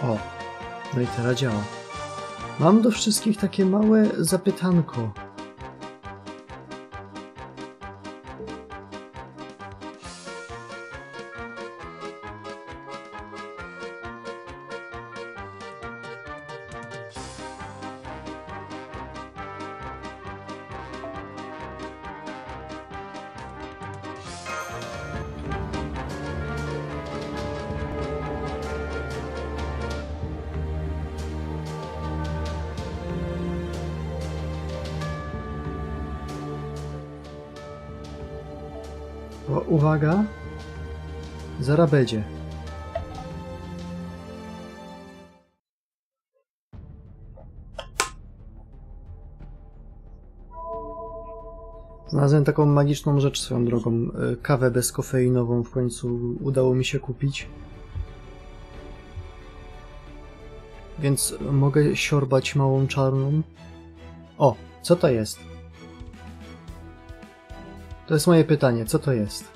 O, no i teraz działa. Mam do wszystkich takie małe zapytanko. O, uwaga, zaraz będzie. Znalazłem taką magiczną rzecz swoją drogą. Kawę bezkofeinową w końcu udało mi się kupić. Więc mogę siorbać małą czarną. O, co to jest? To jest moje pytanie, co to jest?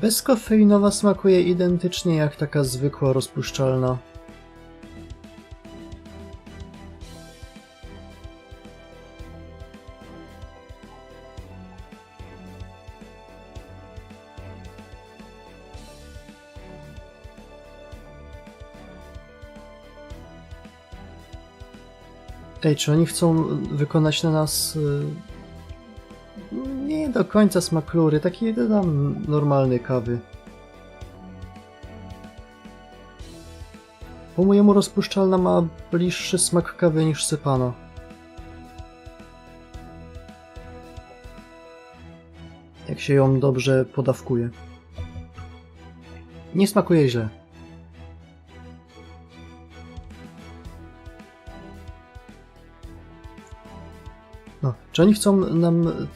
Bezkofeinowa smakuje identycznie jak taka zwykła, rozpuszczalna. Ej, czy oni chcą wykonać na nas... Nie do końca smak rury, taki tam normalny kawy. Po mojemu rozpuszczalna ma bliższy smak kawy niż sypana. Jak się ją dobrze podawkuje. Nie smakuje źle. No, czy oni chcą nam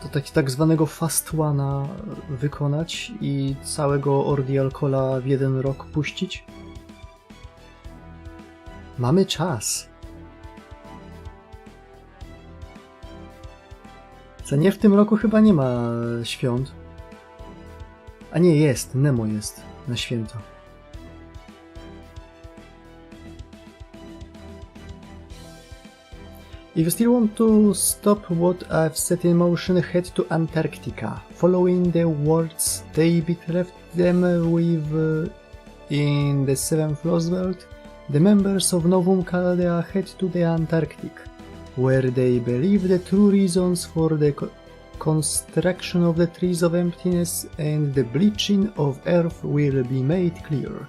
to taki tak zwanego fast one'a wykonać i całego Ordeal Calla w jeden rok puścić? Mamy czas. Co nie, w tym roku chyba nie ma świąt. A nie, jest. Nemo jest na święta. If you still want to stop what I've set in motion, head to Antarctica. Following the words David left them with in the Seventh Lost World, the members of Novum Chaldea head to the Antarctic, where they believe the true reasons for the construction of the Trees of Emptiness and the bleaching of Earth will be made clear.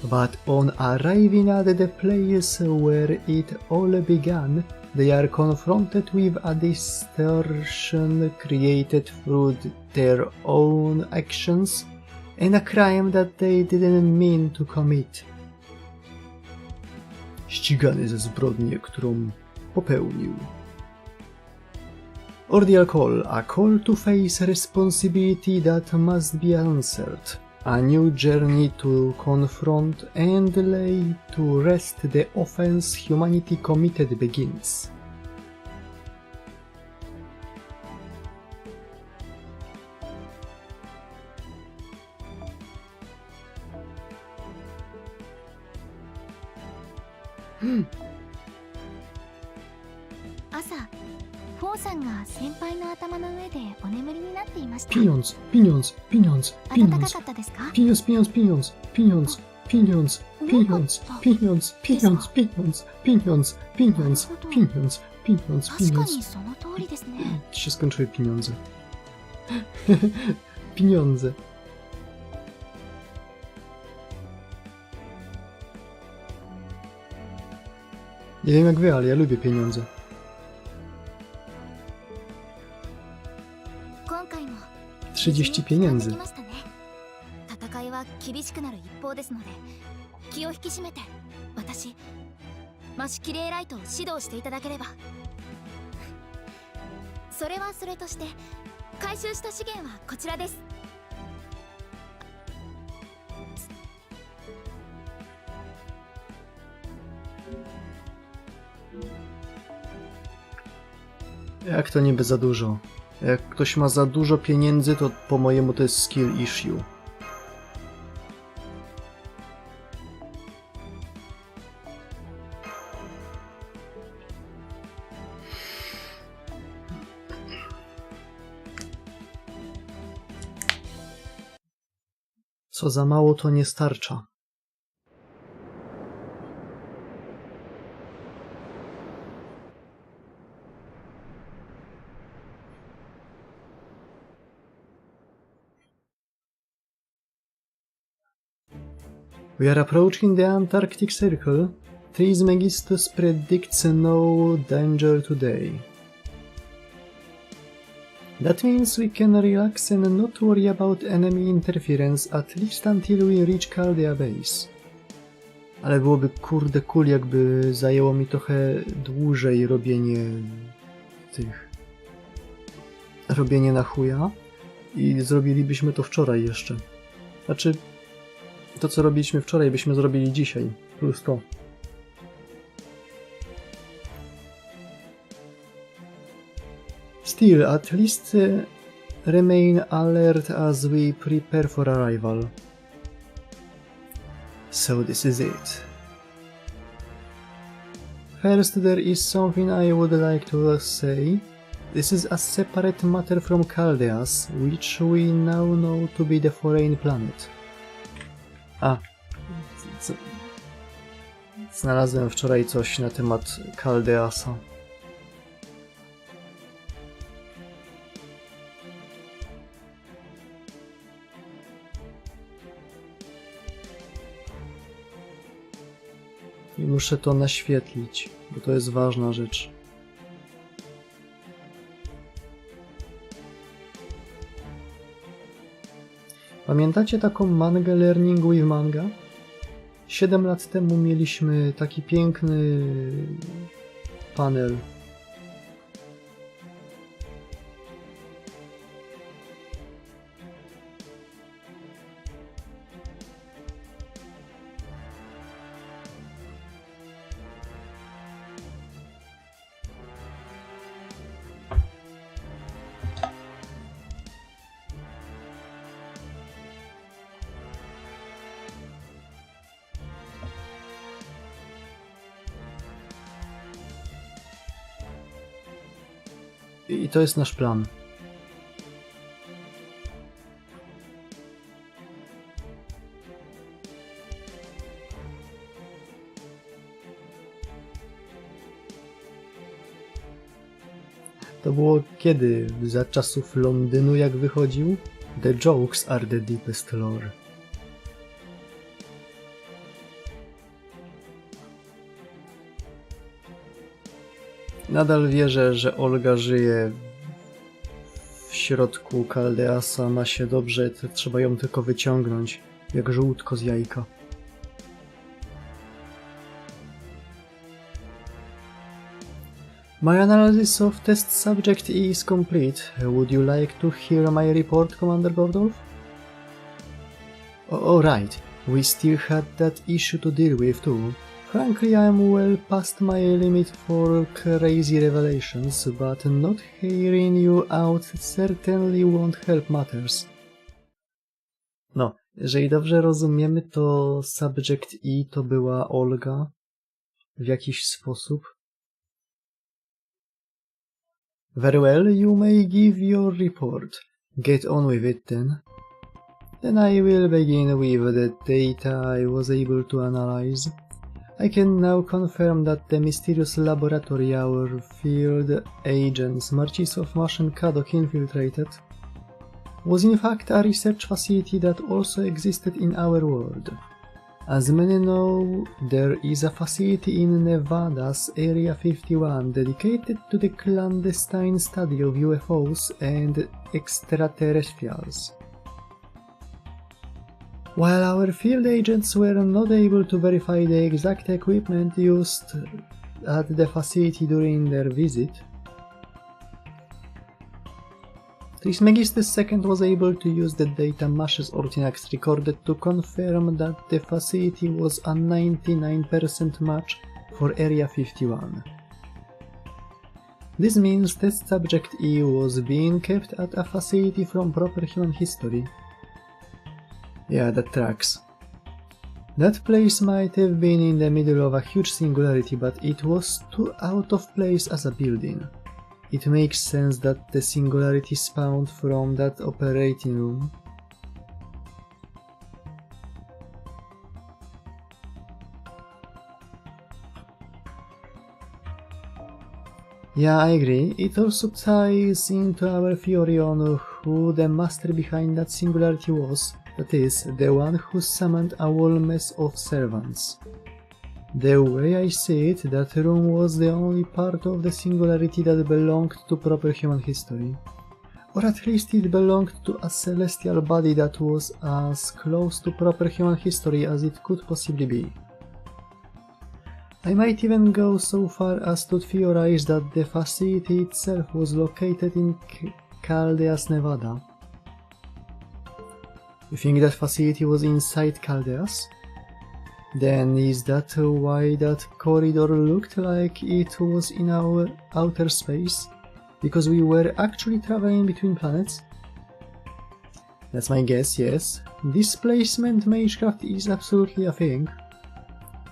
But on arriving at the place where it all began, they are confronted with a distortion created through their own actions and a crime that they didn't mean to commit. Ścigany za zbrodnię, którą popełnił. Ordeal Call, a call to face responsibility that must be answered. A new journey to confront and lay to rest the offense humanity committed begins. Pieniądz, pieniądz, pieniądz, pieniądz, pieniądz, pieniądz, pieniądz, pieniądz, pieniądz, pieniądz, pieniądz, pieniądz, pieniądz, pieniądz, pieniądz, pieniądz, pieniądz, pieniądz. Się skończyły pieniądze. Pieniądze. Nie wiem jak wy, ale ja lubię pieniądze. 30 pieniędzy. マシキレイライトを指導していただければ。それはそれとして、回収した資源はこちらです。Jak to niby za dużo? Jak ktoś ma za dużo pieniędzy, to po mojemu to jest skill issue. Co za mało, to nie starcza. We are approaching the Antarctic Circle. Trismegistus predicts no danger today. That means we can relax and not worry about enemy interference, at least until we reach Chaldea base. Ale byłoby kurde cool, jakby zajęło mi trochę dłużej robienie na chuja i zrobilibyśmy to wczoraj jeszcze. Znaczy, to co robiliśmy wczoraj byśmy zrobili dzisiaj, plus to. Still, at least remain alert as we prepare for arrival. So this is it. First, there is something I would like to say. This is a separate matter from Chaldeas, which we now know to be the foreign planet. Znalazłem wczoraj coś na temat Chaldeasa. I muszę to naświetlić, bo to jest ważna rzecz. Pamiętacie taką mangę Learning with Manga? 7 lat temu mieliśmy taki piękny panel. I to jest nasz plan. To było kiedy? Za czasów Londynu jak wychodził? The jokes are the deepest lore. Nadal wierzę, że Olga żyje w środku Chaldeasa, ma się dobrze, trzeba ją tylko wyciągnąć, jak żółtko z jajka. My analysis of test subject is complete. Would you like to hear my report, Commander Gordolf? Oh, right, we still had that issue to deal with too. Frankly, I'm well past my limit for crazy revelations, but not hearing you out certainly won't help matters. No, jeżeli dobrze rozumiemy, to subject E to była Olga w jakiś sposób. Very well, you may give your report. Get on with it then. Then I will begin with the data I was able to analyze. I can now confirm that the mysterious laboratory our field agents Marcisław and Kadok infiltrated was in fact a research facility that also existed in our world. As many know, there is a facility in Nevada's Area 51 dedicated to the clandestine study of UFOs and extraterrestrials. While our field agents were not able to verify the exact equipment used at the facility during their visit, Trismegistus II was able to use the data Mashes Ortinax recorded to confirm that the facility was a 99% match for Area 51. This means test subject E was being kept at a facility from proper human history. Yeah, that tracks. That place might have been in the middle of a huge singularity, but it was too out of place as a building. It makes sense that the singularity spawned from that operating room. Yeah, I agree. It also ties into our theory on who the master behind that singularity was, that is, the one who summoned a whole mess of servants. The way I see it, that room was the only part of the singularity that belonged to proper human history. Or at least it belonged to a celestial body that was as close to proper human history as it could possibly be. I might even go so far as to theorize that the facility itself was located in Chaldea's, Nevada. You think that facility was inside Chaldea's? Then is that why that corridor looked like it was in our outer space? Because we were actually traveling between planets? That's my guess, yes. Displacement magecraft is absolutely a thing.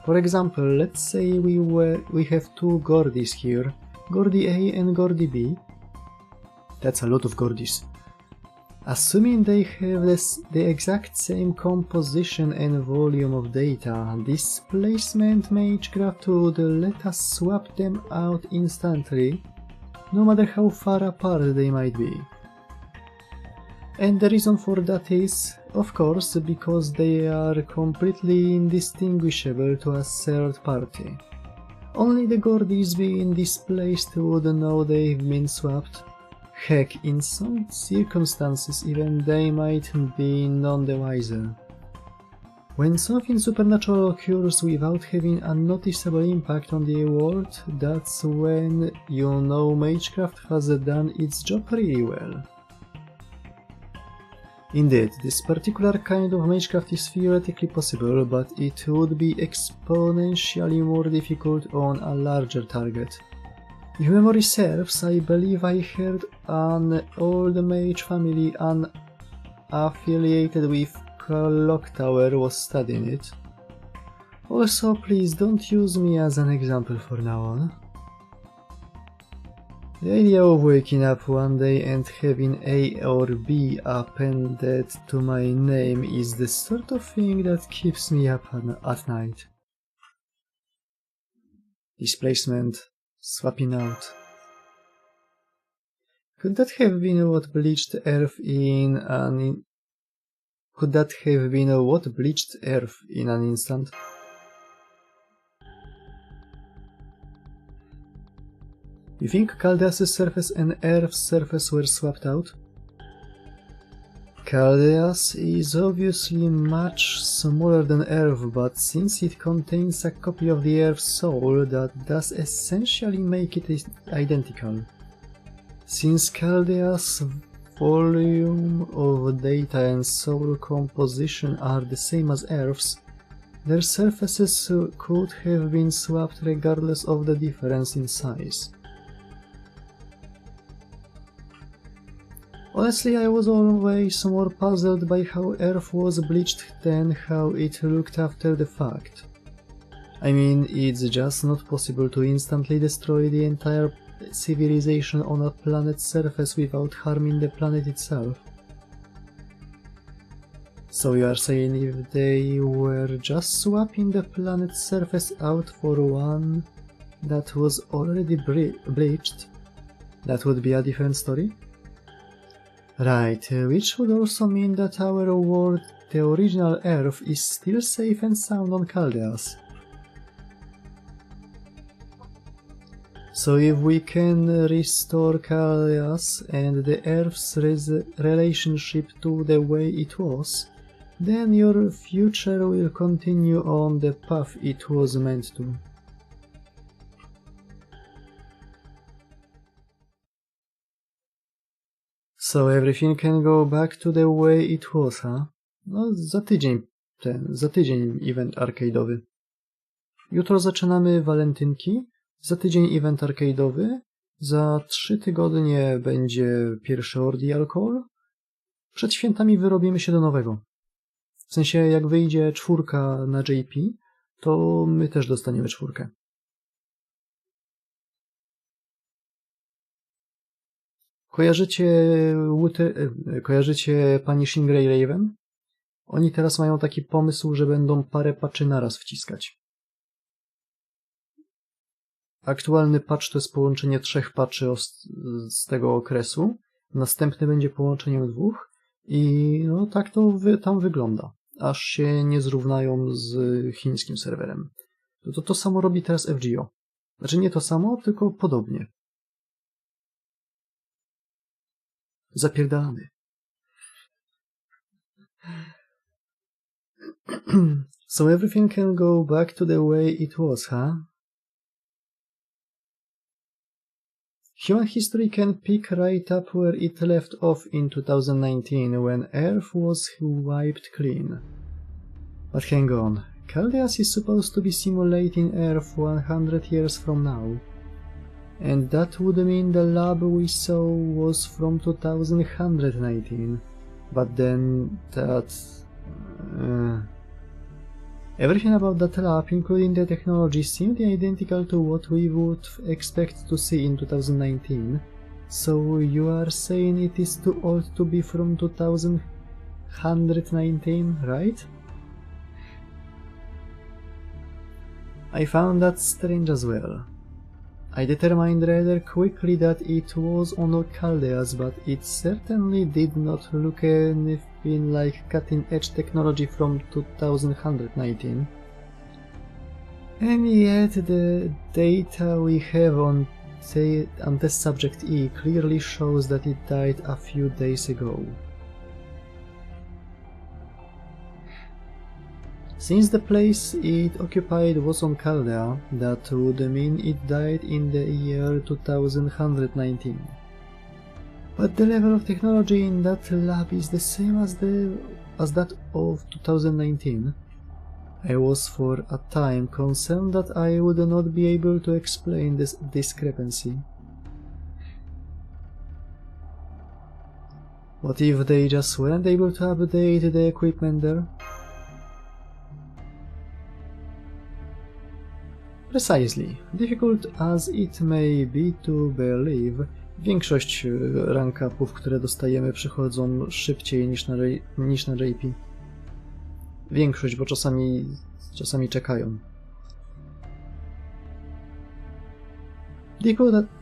For example, let's say we have two Gordies here, Gordie A and Gordie B. That's a lot of Gordies. Assuming they have the exact same composition and volume of data, displacement magecraft would let us swap them out instantly, no matter how far apart they might be. And the reason for that is, of course, because they are completely indistinguishable to a third party. Only the Gordies being displaced would know they've been swapped. Heck, in some circumstances even they might be none the wiser. When something supernatural occurs without having a noticeable impact on the world, that's when you know magecraft has done its job really well. Indeed, this particular kind of magecraft is theoretically possible, but it would be exponentially more difficult on a larger target. If memory serves, I believe I heard an old mage family unaffiliated with Clock Tower was studying it. Also, please don't use me as an example for now on. The idea of waking up one day and having A or B appended to my name is the sort of thing that keeps me up at night. Displacement. Swapping out. Could that have been what bleached Earth in an instant? You think Chaldea's surface and Earth's surface were swapped out? Chaldea's is obviously much smaller than Earth, but since it contains a copy of the Earth's soul, that does essentially make it identical. Since Chaldea's volume of data and soul composition are the same as Earth's, their surfaces could have been swapped regardless of the difference in size. Honestly, I was always more puzzled by how Earth was bleached than how it looked after the fact. I mean, it's just not possible to instantly destroy the entire civilization on a planet's surface without harming the planet itself. So you are saying if they were just swapping the planet's surface out for one that was already bleached, that would be a different story? Right, which would also mean that our world, the original Earth, is still safe and sound on Chaldea's. So if we can restore Chaldea's and the Earth's relationship to the way it was, then your future will continue on the path it was meant to. So everything can go back to the way it was, huh? No, za tydzień event arcade'owy. Jutro zaczynamy walentynki, za tydzień event arcade'owy, za 3 tygodnie będzie pierwszy Ordeal Call. Przed świętami wyrobimy się do nowego. W sensie, jak wyjdzie 4 na JP, to my też dostaniemy 4. Kojarzycie Punishing Grey Raven? Oni teraz mają taki pomysł, że będą parę patchy naraz wciskać. Aktualny patch to jest połączenie 3 patchy z tego okresu. Następny będzie połączeniem 2 i no tak to tam wygląda. Aż się nie zrównają z chińskim serwerem. To samo robi teraz FGO. Znaczy nie to samo, tylko podobnie. Zapierdalamy. So everything can go back to the way it was, huh? Human history can pick right up where it left off in 2019 when Earth was wiped clean. But hang on, Chaldeas is supposed to be simulating Earth 100 years from now. And that would mean the lab we saw was from 2119. But then everything about that lab, including the technology, seemed identical to what we would expect to see in 2019. So you are saying it is too old to be from 2119, right? I found that strange as well. I determined rather quickly that it was on Chaldeas, but it certainly did not look anything like cutting-edge technology from 2119. And yet the data we have on this subject E clearly shows that it died a few days ago. Since the place it occupied was on Chaldea, that would mean it died in the year 2119. But the level of technology in that lab is the same as that of 2019. I was for a time concerned that I would not be able to explain this discrepancy. What if they just weren't able to update the equipment there? Precisely. Difficult as it may be to believe, większość rank upów, które dostajemy, przychodzą szybciej niż na JP. Większość, bo czasami czekają.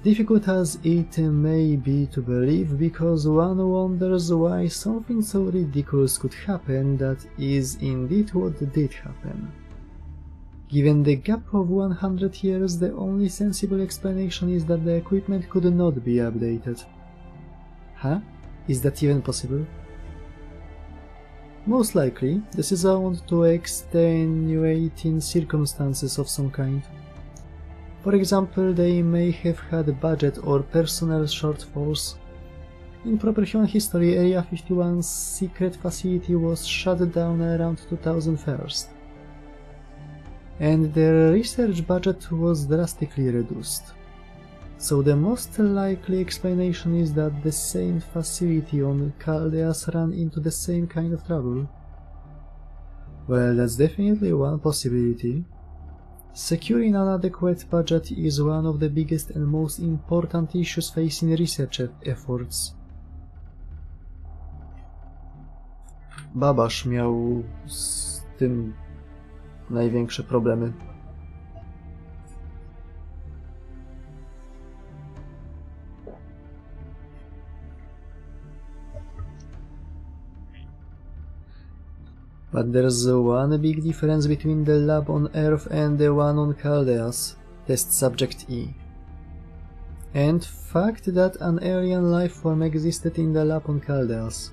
Difficult as it may be to believe, because one wonders why something so ridiculous could happen that is indeed what did happen. Given the gap of 100 years, the only sensible explanation is that the equipment could not be updated. Huh? Is that even possible? Most likely, this is owed to extenuating circumstances of some kind. For example, they may have had budget or personnel shortfalls. In proper human history, Area 51's secret facility was shut down around 2001. And their research budget was drastically reduced. So the most likely explanation is that the same facility on Chaldeas ran into the same kind of trouble. Well, that's definitely one possibility. Securing an adequate budget is one of the biggest and most important issues facing research efforts. Babasz miał z tym największe problemy. But there's one big difference between the lab on Earth and the one on Chaldeas, test subject E. And fact that an alien life form existed in the lab on Chaldeas.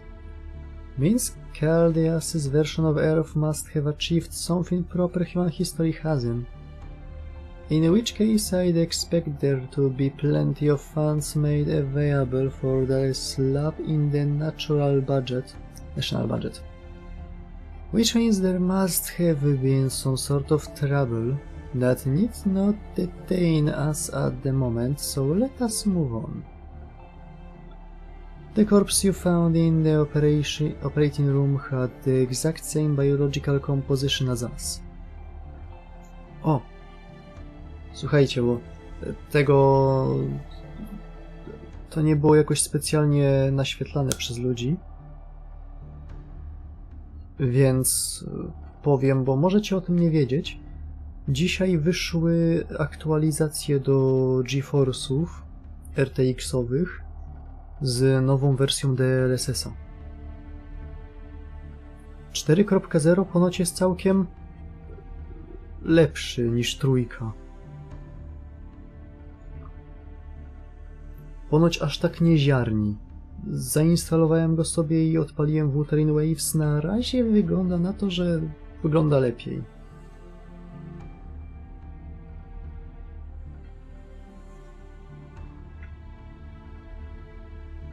Means Chaldea's version of Earth must have achieved something proper human history hasn't. In which case I'd expect there to be plenty of funds made available for the slab in the national budget. Which means there must have been some sort of trouble that need not detain us at the moment, so let us move on. The corpse you found in the operating room had the exact same biological composition as us. O! Słuchajcie, bo to nie było jakoś specjalnie naświetlane przez ludzi. Więc powiem, bo możecie o tym nie wiedzieć. Dzisiaj wyszły aktualizacje do GeForce'ów RTX-owych z nową wersją DLSS-a. 4.0 ponoć jest całkiem lepszy niż trójka. Ponoć aż tak nie ziarni. Zainstalowałem go sobie i odpaliłem Wuthering Waves. Na razie wygląda na to, że wygląda lepiej.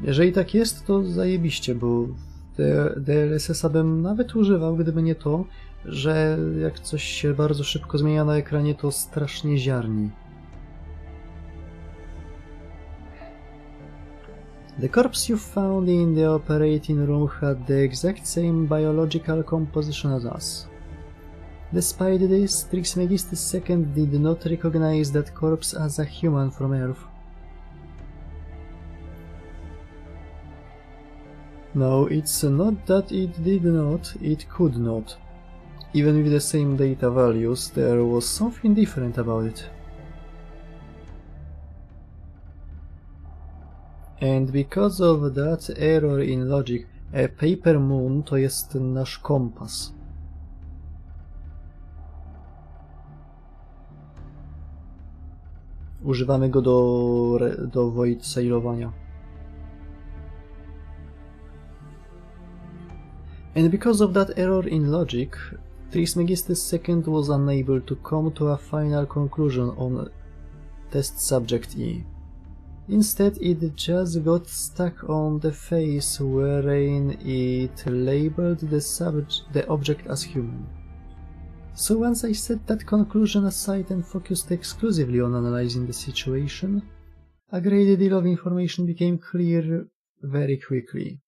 Jeżeli tak jest, to zajebiście, bo DLSS-a bym nawet używał, gdyby nie to, że jak coś się bardzo szybko zmienia na ekranie, to strasznie ziarni. The corpse you found in the operating room had the exact same biological composition as us. Despite this, Trismegistus II did not recognize that corpse as a human from Earth. No, it's not that it did not, it could not. Even with the same data values, there was something different about it. And because of that error in logic, a paper moon to jest nasz kompas. Używamy go do void sailowania. And because of that error in logic, Trismegistus II was unable to come to a final conclusion on test subject E. Instead, it just got stuck on the face wherein it labeled the object as human. So once I set that conclusion aside and focused exclusively on analyzing the situation, a great deal of information became clear very quickly.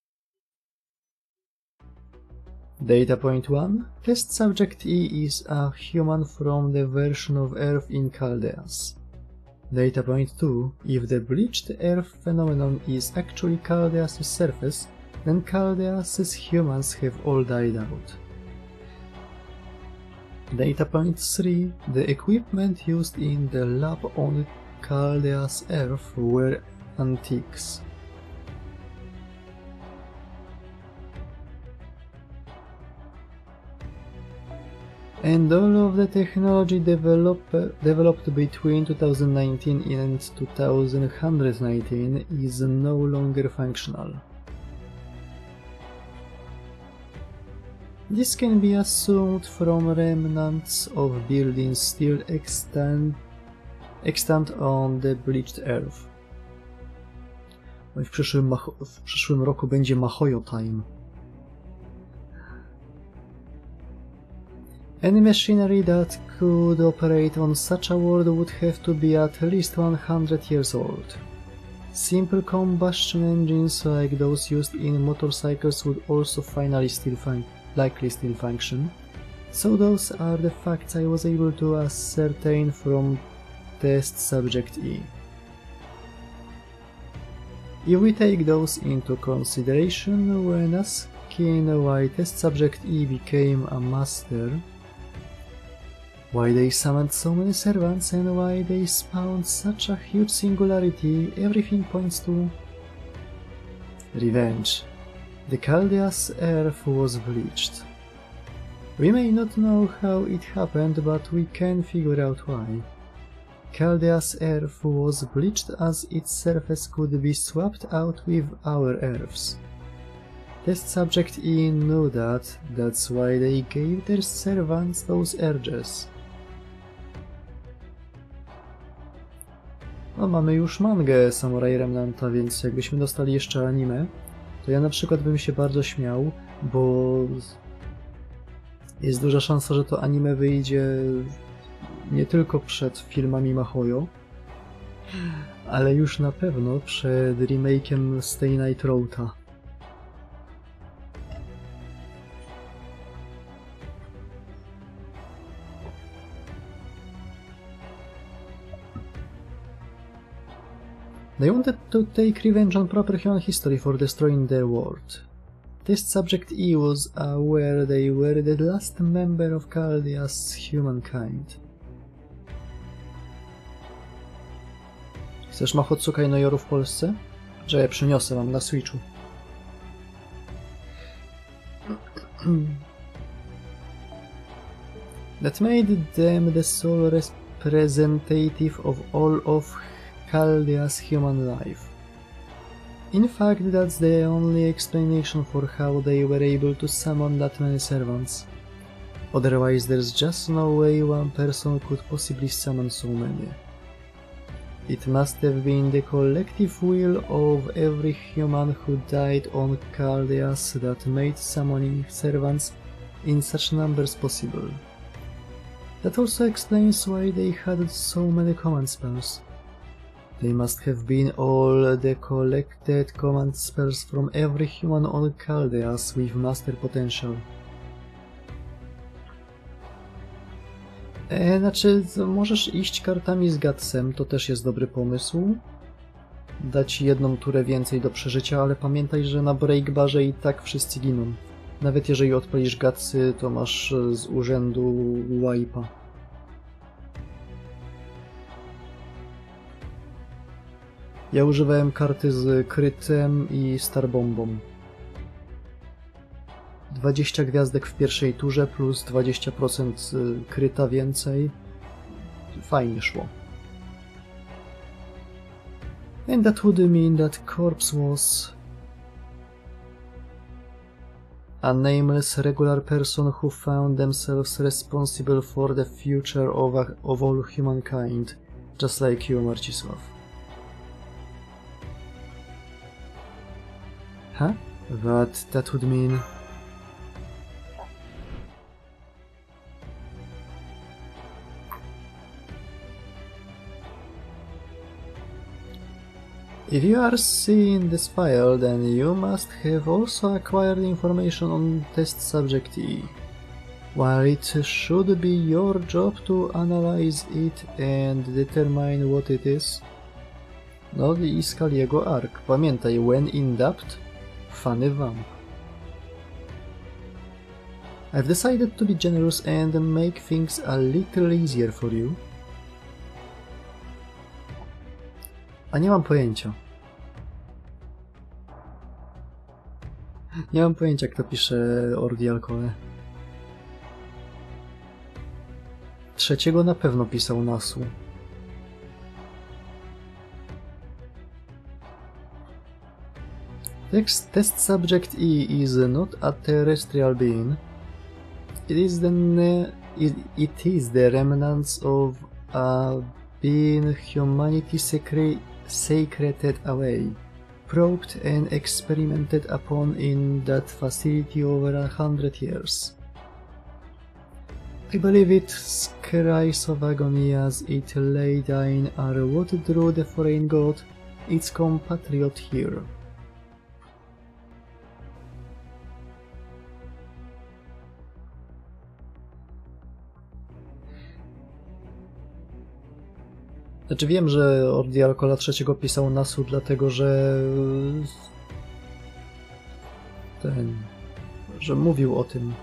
Data point 1. Test subject E is a human from the version of Earth in Chaldea's. Data point 2. If the bleached Earth phenomenon is actually Chaldea's surface, then Chaldea's humans have all died out. Data point 3. The equipment used in the lab on Chaldea's Earth were antiques. And all of the technology developed between 2019 and 2119 is no longer functional. This can be assumed from remnants of buildings still extant on the bleached Earth. No i w przyszłym roku będzie Mahoyo Time. Any machinery that could operate on such a world would have to be at least 100 years old. Simple combustion engines like those used in motorcycles would also likely still function. So those are the facts I was able to ascertain from test subject E. If we take those into consideration when asking why test subject E became a master, why they summoned so many servants, and why they spawned such a huge singularity, everything points to revenge. The Chaldea's Earth was bleached. We may not know how it happened, but we can figure out why. Chaldea's Earth was bleached as its surface could be swapped out with our Earths. Test subject E knew that, that's why they gave their servants those urges. No, mamy już mangę Samurai Remnanta, więc jakbyśmy dostali jeszcze anime, to ja na przykład bym się bardzo śmiał, bo jest duża szansa, że to anime wyjdzie nie tylko przed filmami Mahoyo, ale już na pewno przed remake'iem Stay Night Road'a. They wanted to take revenge on proper human history for destroying their world. Test subject E was aware they were the last member of Chaldea's humankind. Chcesz Mahotsukai no Yoru w Polsce? Że ja przyniosę, mam na Switchu. That made them the sole representative of all of Chaldea's human life. In fact, that's the only explanation for how they were able to summon that many servants. Otherwise, there's just no way one person could possibly summon so many. It must have been the collective will of every human who died on Chaldea that made summoning servants in such numbers possible. That also explains why they had so many command spells. They must have been all the collected command spells from every human on Chaldeas with master potential. Znaczy, możesz iść kartami z Gutsem, to też jest dobry pomysł. Dać jedną turę więcej do przeżycia, ale pamiętaj, że na breakbarze i tak wszyscy giną. Nawet jeżeli odpalisz Gutsy, to masz z urzędu wipe'a. Ja używałem karty z krytem i starbombą. 20 gwiazdek w pierwszej turze plus 20% kryta więcej. Fajnie szło. And that would mean that corpse was a nameless regular person who found themselves responsible for the future of all humankind, just like you, Marcisław. Huh? But that would mean... If you are seeing this file, then you must have also acquired information on test subject E. While it should be your job to analyze it and determine what it is. No i Skaliego Ark. Pamiętaj, when in doubt, funny vamp. I've decided to be generous and make things a little easier for you. A nie mam pojęcia. Nie mam pojęcia, kto pisze Ordeal Call. Trzeciego na pewno pisał Nasu. Test subject E is not a terrestrial being. It is the remnants of a being humanity secreted away, probed and experimented upon in that facility over 100 years. I believe its cries of agony as it lay dying are what drew the foreign god, its compatriot, here. Znaczy wiem, że Ordeal Calla III pisał Nasu, dlatego że... że mówił o tym.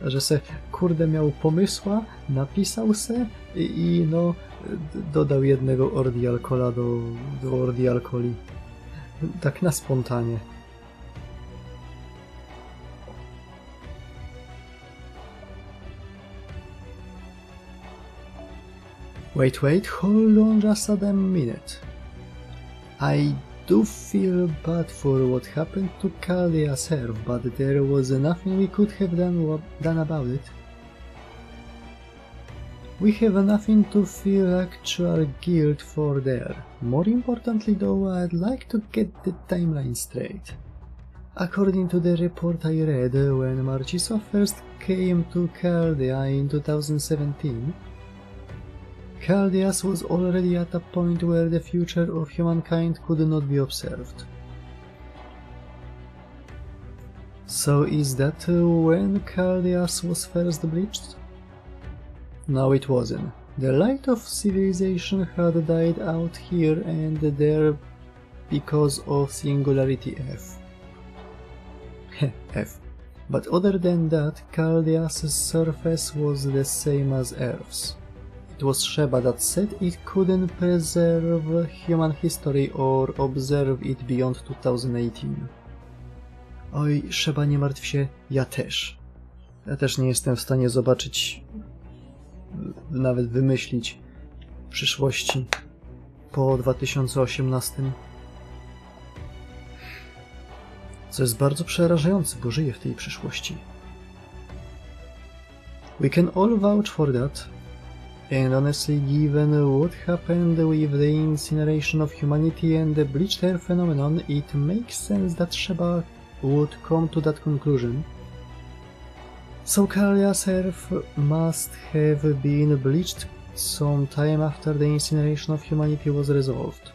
Że se, kurde, miał pomysła, napisał se i no... dodał jednego Ordeal Calla do Ordeal Calli. Tak na spontanie. Wait, hold on just a damn minute. I do feel bad for what happened to Chaldea's herb, but there was nothing we could have done about it. We have nothing to feel actual guilt for there. More importantly though, I'd like to get the timeline straight. According to the report I read, when Marcisław first came to Chaldea in 2017, Chaldea was already at a point where the future of humankind could not be observed. So is that when Chaldea was first bleached? No, it wasn't. The light of civilization had died out here and there because of Singularity F. F. But other than that, Chaldea's surface was the same as Earth's. It was Sheba that said it couldn't preserve human history or observe it beyond 2018. Oj, Sheba, nie martw się, ja też. Ja też nie jestem w stanie zobaczyć, nawet wymyślić przyszłości po 2018. Co jest bardzo przerażające, bo żyję w tej przyszłości. We can all vouch for that. And honestly, given what happened with the incineration of humanity and the bleached air phenomenon, it makes sense that Sheba would come to that conclusion. So Chaldea's Earth must have been bleached some time after the incineration of humanity was resolved.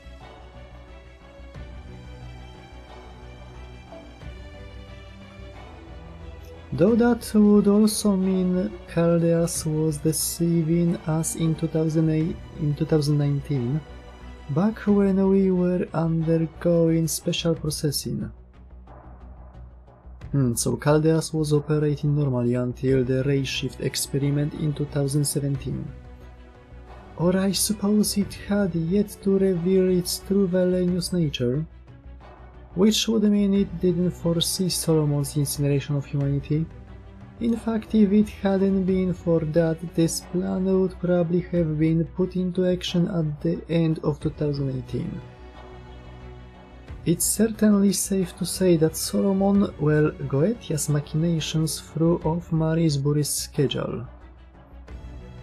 Though that would also mean Chaldea was deceiving us in 2019, back when we were undergoing special processing. So Chaldea was operating normally until the ray shift experiment in 2017. Or I suppose it had yet to reveal its true villainous nature, which would mean it didn't foresee Solomon's incineration of humanity. In fact, if it hadn't been for that, this plan would probably have been put into action at the end of 2018. It's certainly safe to say that Solomon, well, Goetia's machinations threw off Marisbury's schedule.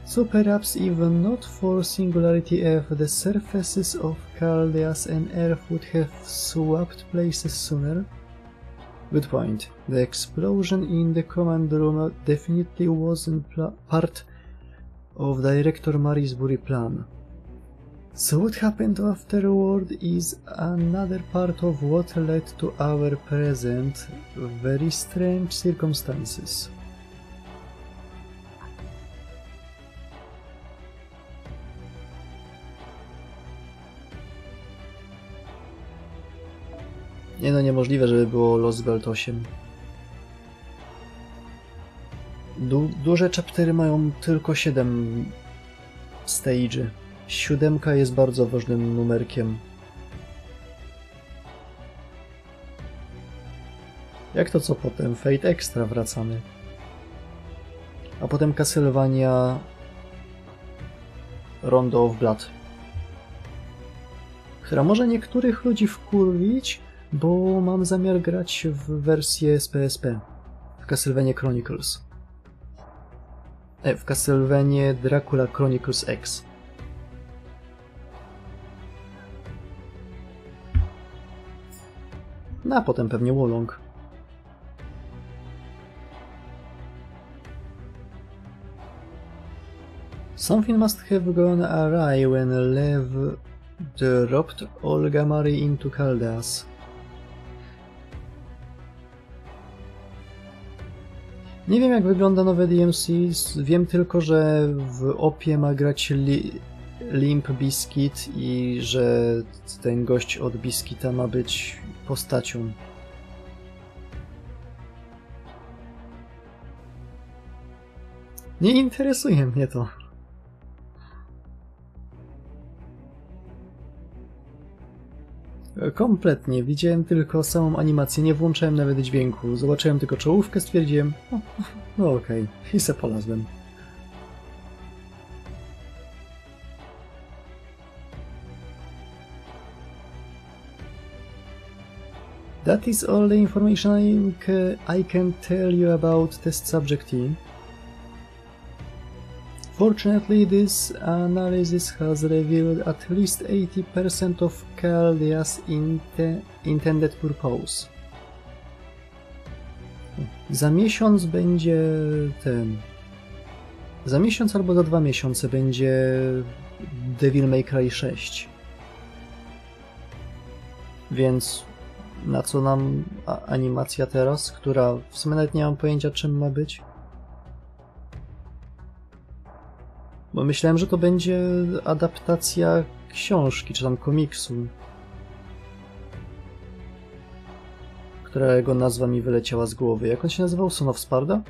So perhaps even not for Singularity F, the surfaces of Chaldea's and Earth would have swapped places sooner? Good point. The explosion in the command room definitely wasn't part of Director Marisbury's plan. So what happened afterward is another part of what led to our present, very strange circumstances. Nie no, niemożliwe, żeby było Lost Belt 8. Duże chaptery mają tylko 7 stage'y. 7 jest bardzo ważnym numerkiem. Jak to co potem? Fate Extra wracamy. A potem Castlevania Rondo of Blood. Która może niektórych ludzi wkurwić, bo mam zamiar grać w wersję z PSP. W Castlevania Chronicles. W Castlevania Dracula Chronicles X. No a potem pewnie Wolong. Something must have gone awry when Lev dropped Olga Marie into Chaldeas. Nie wiem jak wygląda nowe DMC, wiem tylko, że w opie ma grać Limp Bizkit i że ten gość od Bizkita ma być postacią. Nie interesuje mnie to. Kompletnie, widziałem tylko samą animację, nie włączałem nawet dźwięku, zobaczyłem tylko czołówkę, stwierdziłem, no okej, i se polazłem. That is all the information I can tell you about test subject E. Fortunately, this analysis has revealed at least 80% of Chaldea's intended purpose. Za miesiąc będzie ten... Za miesiąc albo za 2 miesiące będzie Devil May Cry 6. Więc na co nam animacja teraz, która w sumie nawet nie mam pojęcia czym ma być? Bo myślałem, że to będzie adaptacja książki, czy tam komiksu, którego nazwa mi wyleciała z głowy. Jak on się nazywał? Son of Sparda?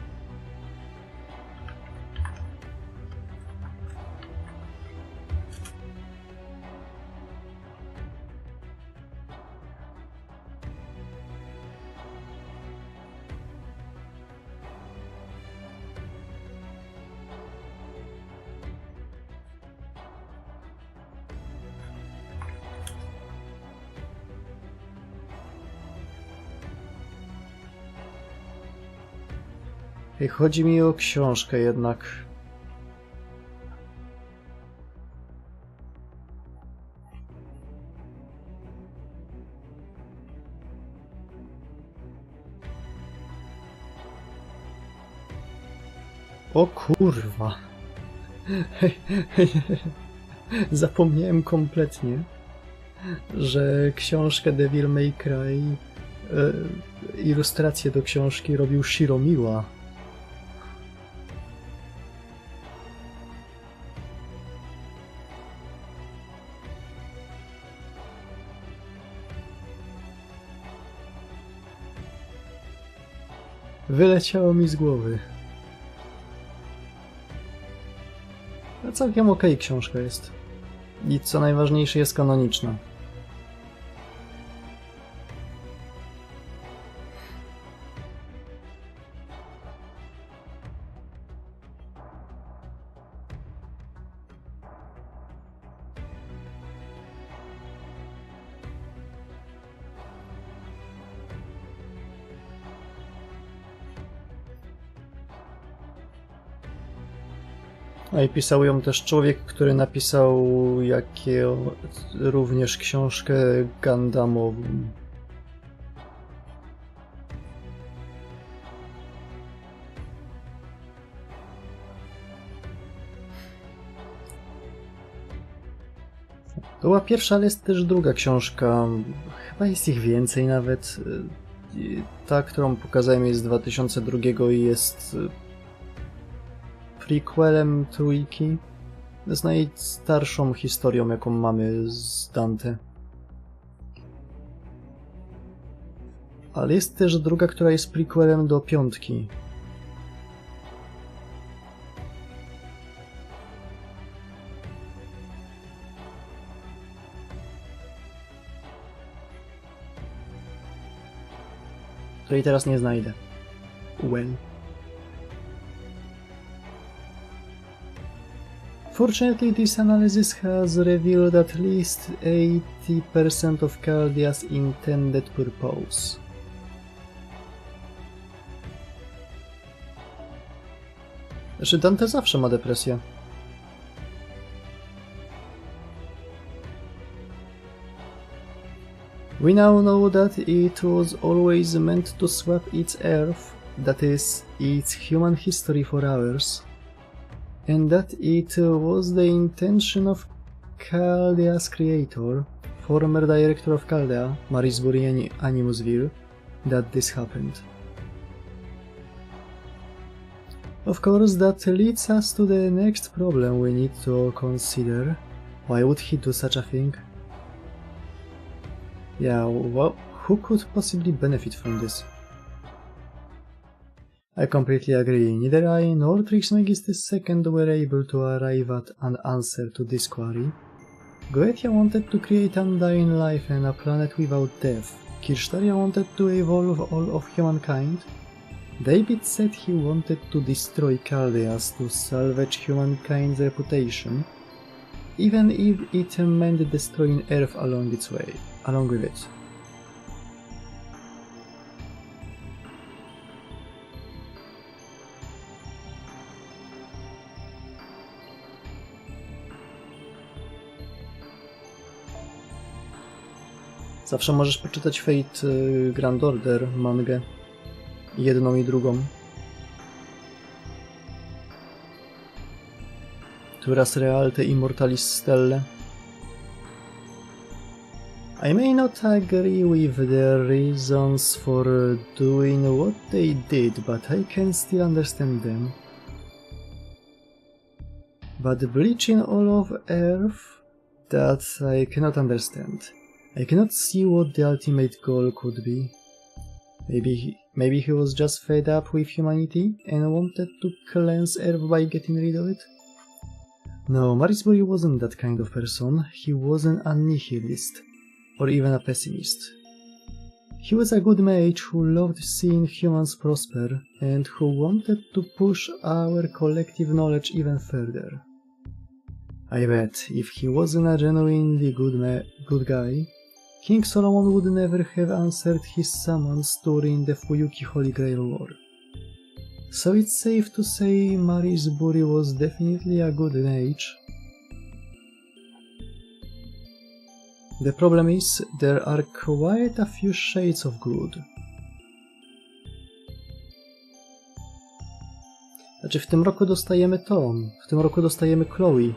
Chodzi mi o książkę jednak. O kurwa. Zapomniałem kompletnie, że książkę Devil May Cry, ilustrację do książki robił Shiro Miwa. Wyleciało mi z głowy. No całkiem okej książka jest. I co najważniejsze, jest kanoniczna. A i pisał ją też człowiek, który napisał również książkę Gundamową. To była pierwsza, ale jest też druga książka. Chyba jest ich więcej nawet. Ta, którą pokazałem, jest z 2002 i jest prequelem trójki, z najstarszą historią, jaką mamy z Dante. Ale jest też druga, która jest prequelem do piątki. Której teraz nie znajdę. Well. Fortunately, this analysis has revealed at least 80% of Chaldea's intended purpose. Znaczy, Dante zawsze ma depresję. We now know that it was always meant to swap its Earth, that is, its human history for ours, and that it was the intention of Chaldea's creator, former director of Chaldea, Marisbury and Animusville, that this happened. Of course, that leads us to the next problem we need to consider. Why would he do such a thing? Yeah, well, who could possibly benefit from this? I completely agree. Neither I nor Trismegistus II were able to arrive at an answer to this query. Goetia wanted to create undying life and a planet without death. Kirchtaria wanted to evolve all of humankind. David said he wanted to destroy Chaldeas to salvage humankind's reputation, even if it meant destroying Earth along with it. Zawsze możesz poczytać Fate Grand Order mangę. Jedną i drugą. Turas realte immortalis stelle. I may not agree with their reasons for doing what they did, but I can still understand them. But bleaching all of Earth, that I cannot understand. I cannot see what the ultimate goal could be. Maybe he was just fed up with humanity and wanted to cleanse Earth by getting rid of it? No, Marcisław wasn't that kind of person. He wasn't a nihilist, or even a pessimist. He was a good mage who loved seeing humans prosper and who wanted to push our collective knowledge even further. I bet if he wasn't a genuinely good guy, King Solomon would never have answered his summons during the Fuyuki Holy Grail War. So it's safe to say Marcisław was definitely a good mage. The problem is, there are quite a few shades of good. Znaczy w tym roku dostajemy to, w tym roku dostajemy Chloe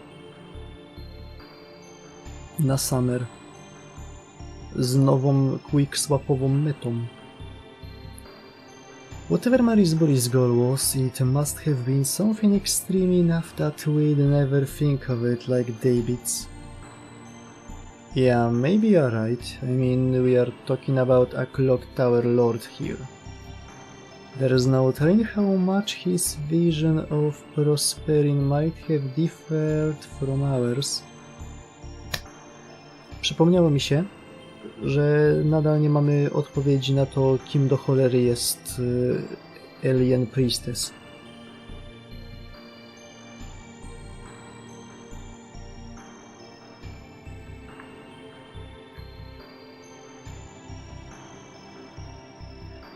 na Summer z nową quick-swapową metą. Whatever Marcisław's goal was, it must have been something extreme enough that we'd never think of it like David's. Yeah, maybe you're right. I mean, we are talking about a clock tower lord here. There's no telling how much his vision of prospering might have differed from ours. Przypomniało mi się, że nadal nie mamy odpowiedzi na to, kim do cholery jest Alien Priestess.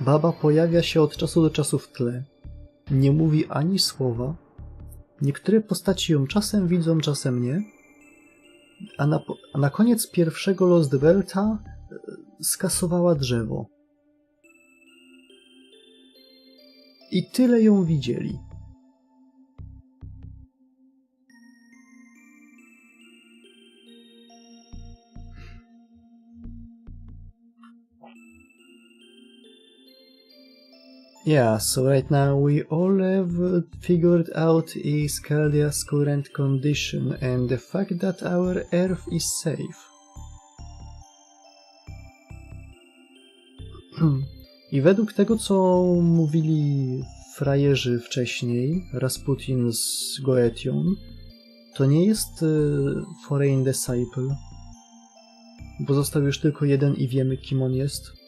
Baba pojawia się od czasu do czasu w tle. Nie mówi ani słowa. Niektóre postaci ją czasem widzą, czasem nie. A na koniec pierwszego Lost Belta skasowała drzewo. I tyle ją widzieli. Yeah, so right now we all have figured out is Chaldea's current condition and the fact that our Earth is safe. I według tego, co mówili frajerzy wcześniej, Rasputin z Goetion, to nie jest Foreign Disciple, bo został już tylko jeden i wiemy, kim on jest.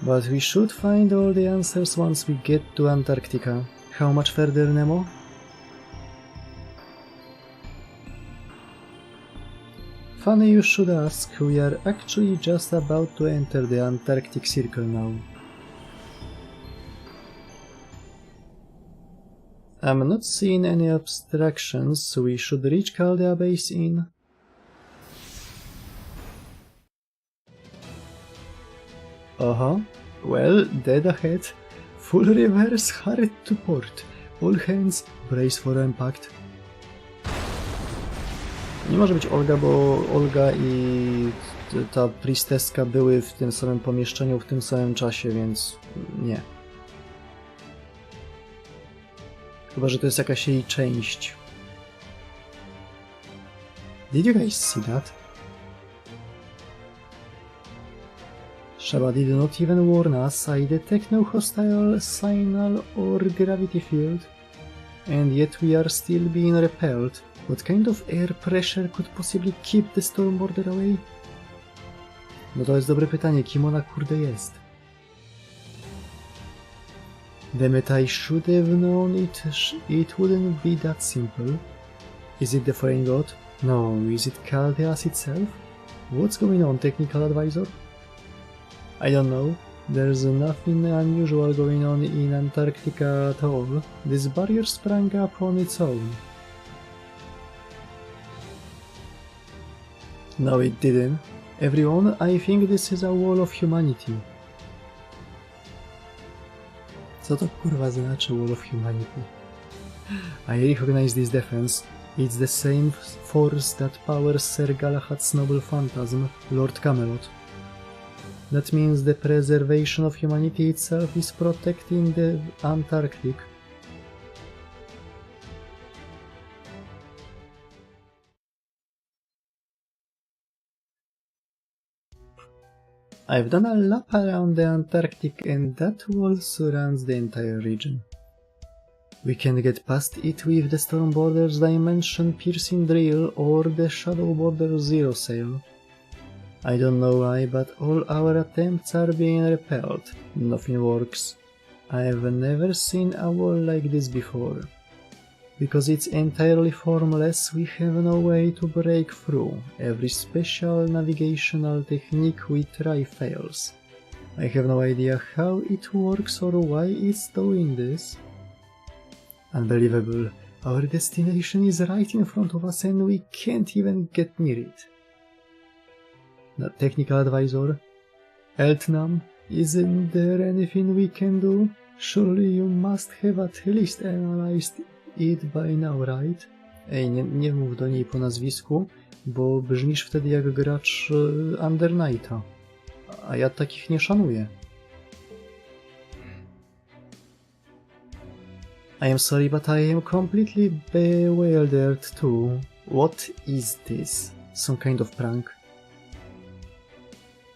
But we should find all the answers once we get to Antarctica. How much further, Nemo? Funny you should ask, we are actually just about to enter the Antarctic Circle now. I'm not seeing any obstructions, so we should reach Chaldea base in... Well, dead ahead. Full reverse, hard to port. All hands, brace for impact. Nie może być Olga, bo Olga i ta priesteska były w tym samym pomieszczeniu w tym samym czasie, więc nie. Chyba że to jest jakaś jej część. Did you guys see that? Shaba did not even warn us. I detect no hostile signal or gravity field. And yet we are still being repelled. What kind of air pressure could possibly keep the storm border away? No to jest dobre pytanie, kim ona kurde jest? Damn it, I should have known it wouldn't be that simple. Is it the foreign god? No, is it Chaldea's itself? What's going on, technical advisor? I don't know, There's nothing unusual going on in Antarctica at all. This barrier sprang up on its own. No, it didn't. Everyone, I think this is a wall of humanity. Co to kurwa znaczy wall of humanity? I recognize this defense. It's the same force that powers Sir Galahad's noble phantasm, Lord Camelot. That means the preservation of humanity itself is protecting the Antarctic. I've done a lap around the Antarctic and that wall surrounds the entire region. We can get past it with the Storm Border's Dimension Piercing Drill or the Shadow Border's Zero Sail. I don't know why, but all our attempts are being repelled. Nothing works. I've never seen a wall like this before. Because it's entirely formless, we have no way to break through. Every special navigational technique we try fails. I have no idea how it works or why it's doing this. Unbelievable. Our destination is right in front of us and we can't even get near it. The technical advisor? Eltnam, isn't there anything we can do? Surely you must have at least analyzed it by now, right? Ej, nie mów do niej po nazwisku, bo brzmisz wtedy jak gracz Under Nighta. A ja takich nie szanuję. I am sorry, but I am completely bewildered too. What is this? Some kind of prank?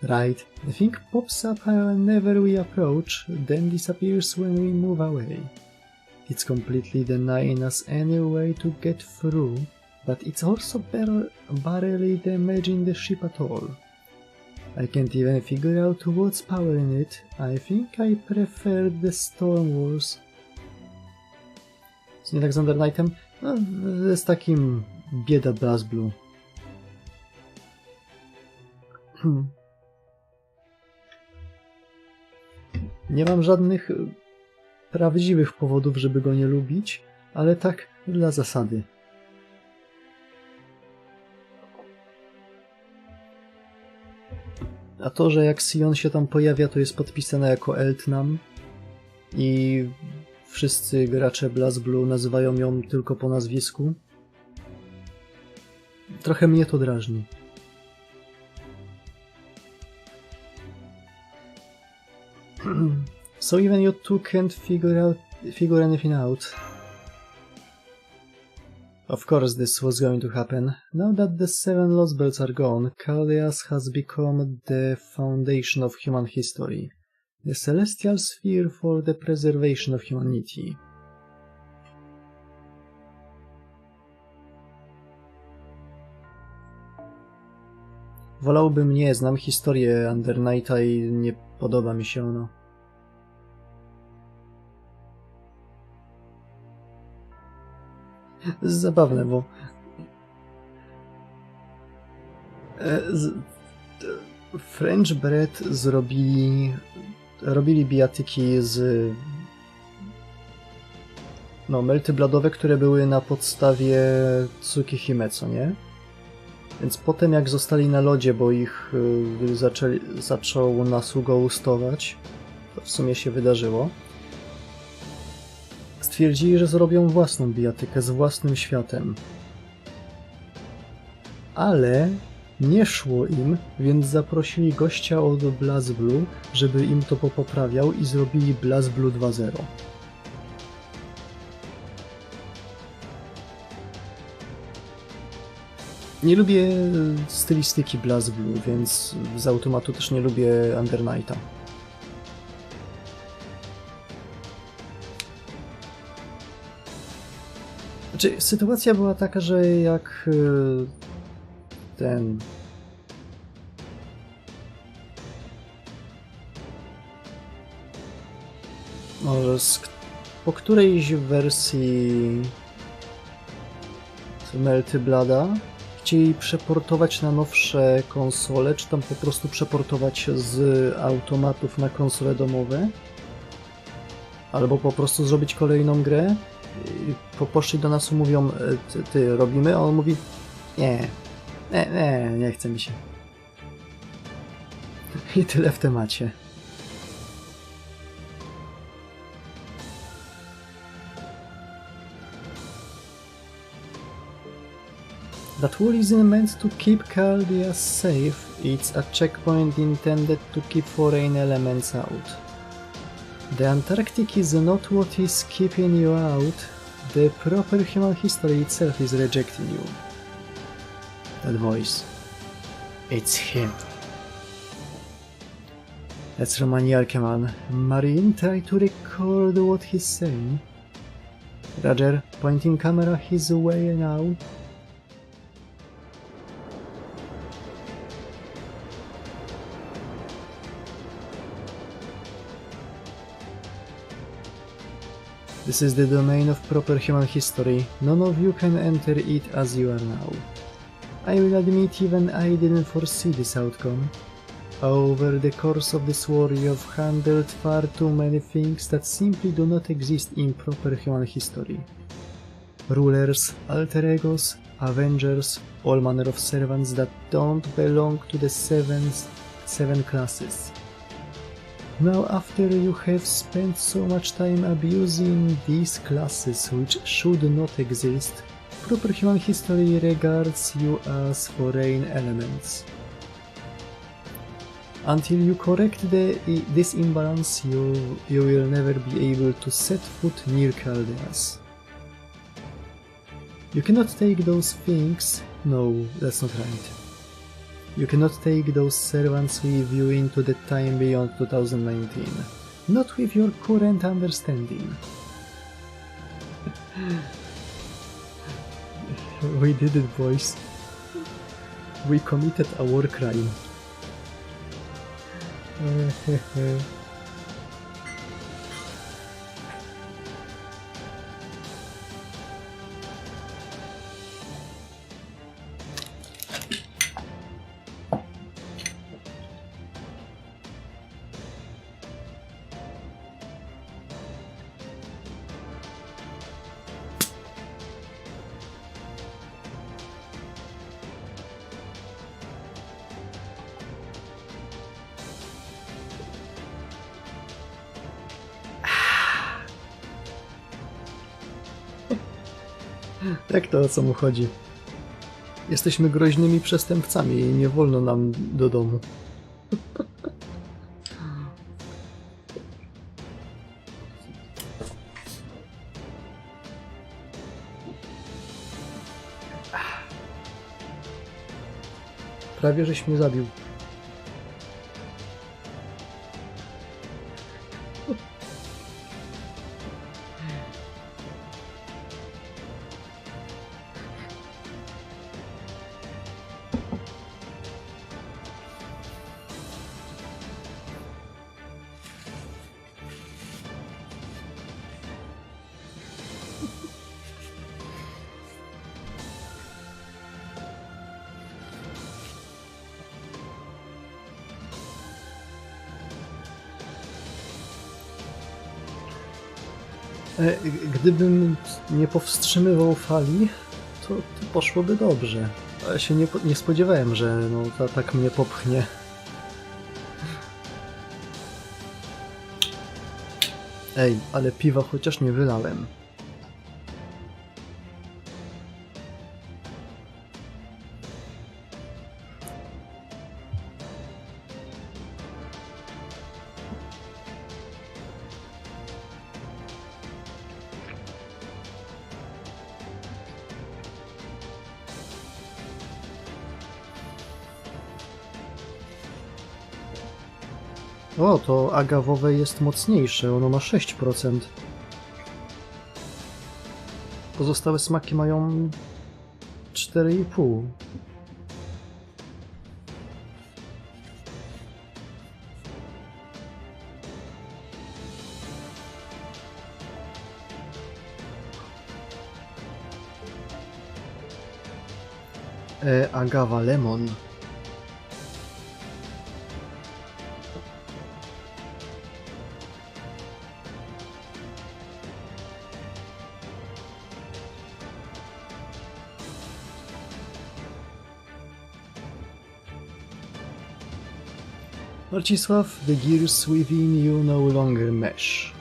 Right, the thing pops up whenever we approach, then disappears when we move away. It's completely denying us any way to get through, but it's also barely damaging the ship at all. I can't even figure out what's powering it. I think I prefer the Storm Wars. Z nie tak z Under Nightem? No, z takim bieda BlazBlue. Nie mam żadnych prawdziwych powodów, żeby go nie lubić, ale tak dla zasady. A to, że jak Sion się tam pojawia, to jest podpisane jako Eltnam i wszyscy gracze BlazBlue nazywają ją tylko po nazwisku, trochę mnie to drażni. So even you two can't figure anything out. Of course this was going to happen. Now that the 7 Lost Bells are gone, Chaldea has become the foundation of human history. The celestial sphere for the preservation of humanity. Wolałbym nie, znam historię Under Nighta i nie podoba mi się ono. Zabawne, bo French Bread robili bijatyki z melty bladowe, które były na podstawie Tsukihime, co nie? Więc potem jak zostali na lodzie, bo ich zaczął nas ghostować, to w sumie się wydarzyło, stwierdzili, że zrobią własną bijatykę z własnym światem. Ale nie szło im, więc zaprosili gościa od BlazBlue, żeby im to poprawiał i zrobili BlazBlue 2.0. Nie lubię stylistyki BlazBlue, więc z automatu też nie lubię Under Nighta. Znaczy, sytuacja była taka, że jak ten... Może po którejś wersji Melty Blada chcieli przeportować na nowsze konsole, czy tam po prostu przeportować z automatów na konsole domowe, albo po prostu zrobić kolejną grę. Poszli do nas i mówią, ty robimy, a on mówi, nie chce mi się. I tyle w temacie. That wall isn't meant to keep Chaldea safe, it's a checkpoint intended to keep foreign elements out. The Antarctic is not what is keeping you out, the proper human history itself is rejecting you. That voice. It's him. That's Romaniarka, man. Marine, try to record what he's saying. Roger, pointing camera his way now. This is the domain of proper human history. None of you can enter it as you are now. I will admit even I didn't foresee this outcome. Over the course of this war you have handled far too many things that simply do not exist in proper human history. Rulers, alter egos, avengers, all manner of servants that don't belong to the seven classes. Now after you have spent so much time abusing these classes which should not exist, proper human history regards you as foreign elements. Until you correct this imbalance, you will never be able to set foot near Chaldeas. You cannot take those things... No, that's not right. You cannot take those servants with you into the time beyond 2019. Not with your current understanding. We did it, boys. We committed a war crime. Jak to, o co mu chodzi? Jesteśmy groźnymi przestępcami i nie wolno nam do domu. Prawie żeś mnie zabił. Gdybym nie powstrzymywał fali, to poszłoby dobrze. Ale się nie spodziewałem, że no, tak mnie popchnie. Ej, ale piwa chociaż nie wylałem. O, to agawowe jest mocniejsze, ono ma 6%. Pozostałe smaki mają 4,5%. Agawa Lemon. Marcisław, the gears within you no longer mesh.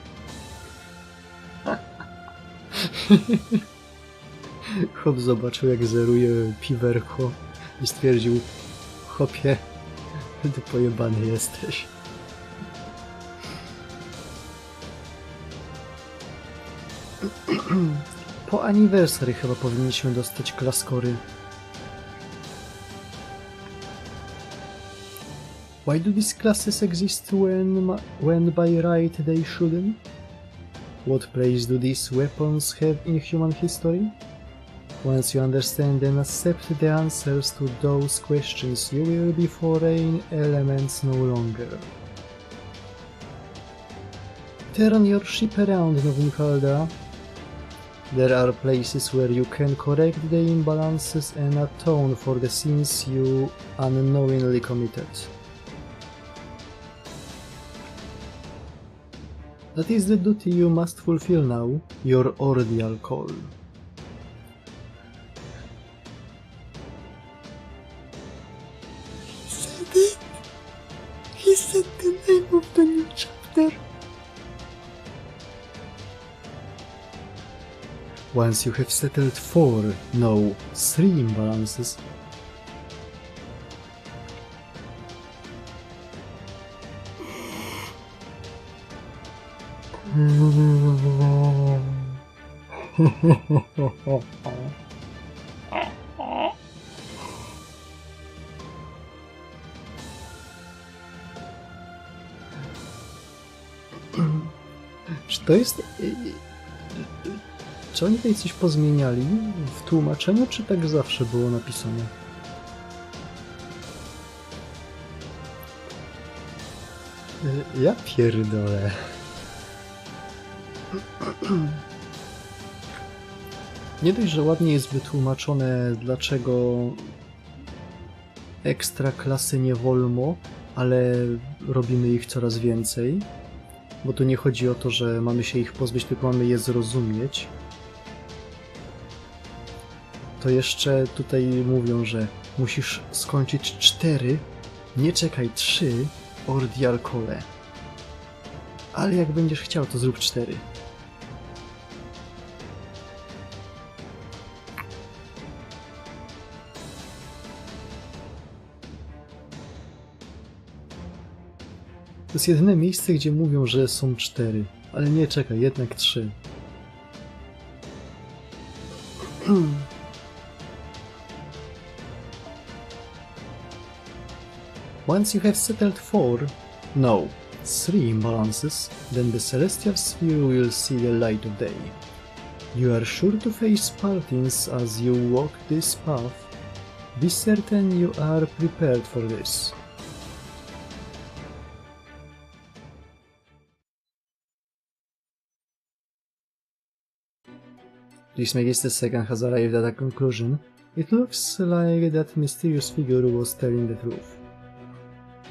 Chłop zobaczył, jak zeruje piwerko i stwierdził: chłopie, ty pojebany jesteś. Po anniversary chyba powinniśmy dostać klaskory. Why do these classes exist when by right they shouldn't? What place do these weapons have in human history? Once you understand and accept the answers to those questions, you will be foreign elements no longer. Turn your ship around, Nowin Chaldea. There are places where you can correct the imbalances and atone for the sins you unknowingly committed. That is the duty you must fulfill now, your Ordeal Call. He said the name of the new chapter. Once you have settled 4, no, 3 imbalances, czy to jest... Czy oni tutaj coś pozmieniali w tłumaczeniu, czy tak zawsze było napisane? Ja pierdolę. Nie dość, że ładnie jest wytłumaczone, dlaczego ekstra klasy nie wolno, ale robimy ich coraz więcej. Bo tu nie chodzi o to, że mamy się ich pozbyć, tylko mamy je zrozumieć. To jeszcze tutaj mówią, że musisz skończyć 4, nie czekaj 3 Ordeal Call. Ale jak będziesz chciał, to zrób 4. To jest jedyne miejsce, gdzie mówią, że są 4. Ale nie, czekaj, jednak 3. Once you have settled 4, no, 3 imbalances, then the celestial sphere will see the light of day. You are sure to face Spartans as you walk this path. Be certain you are prepared for this. Trismegistus second has arrived at a conclusion. It looks like that mysterious figure was telling the truth.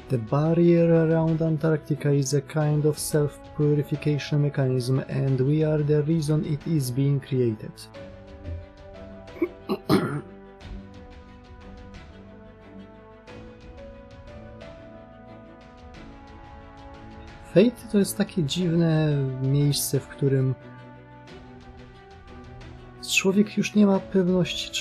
The barrier around Antarctica is a kind of self-purification mechanism, and we are the reason it is being created. Fate to jest takie dziwne miejsce, w którym człowiek już nie ma pewności,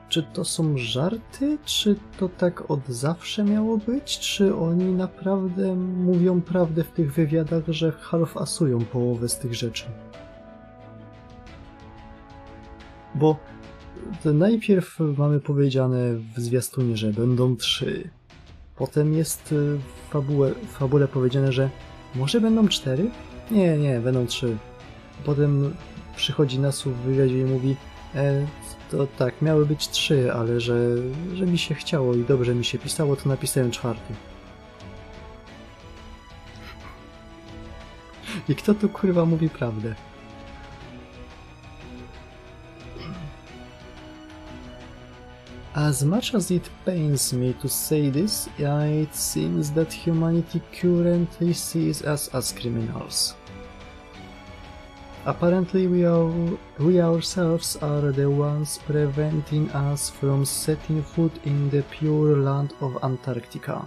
czy to są żarty, czy to tak od zawsze miało być, czy oni naprawdę mówią prawdę w tych wywiadach, że half-asują połowę z tych rzeczy. Bo to najpierw mamy powiedziane w zwiastunie, że będą 3. Potem jest w fabule powiedziane, że może będą 4? Nie, będą 3. Potem przychodzi Nasu w wywiadzie i mówi: to tak, miały być 3, ale że mi się chciało i dobrze mi się pisało, to napisałem 4. I kto tu kurwa mówi prawdę? As much as it pains me to say this, it seems that humanity currently sees us as criminals. Apparently we ourselves are the ones preventing us from setting foot in the pure land of Antarctica.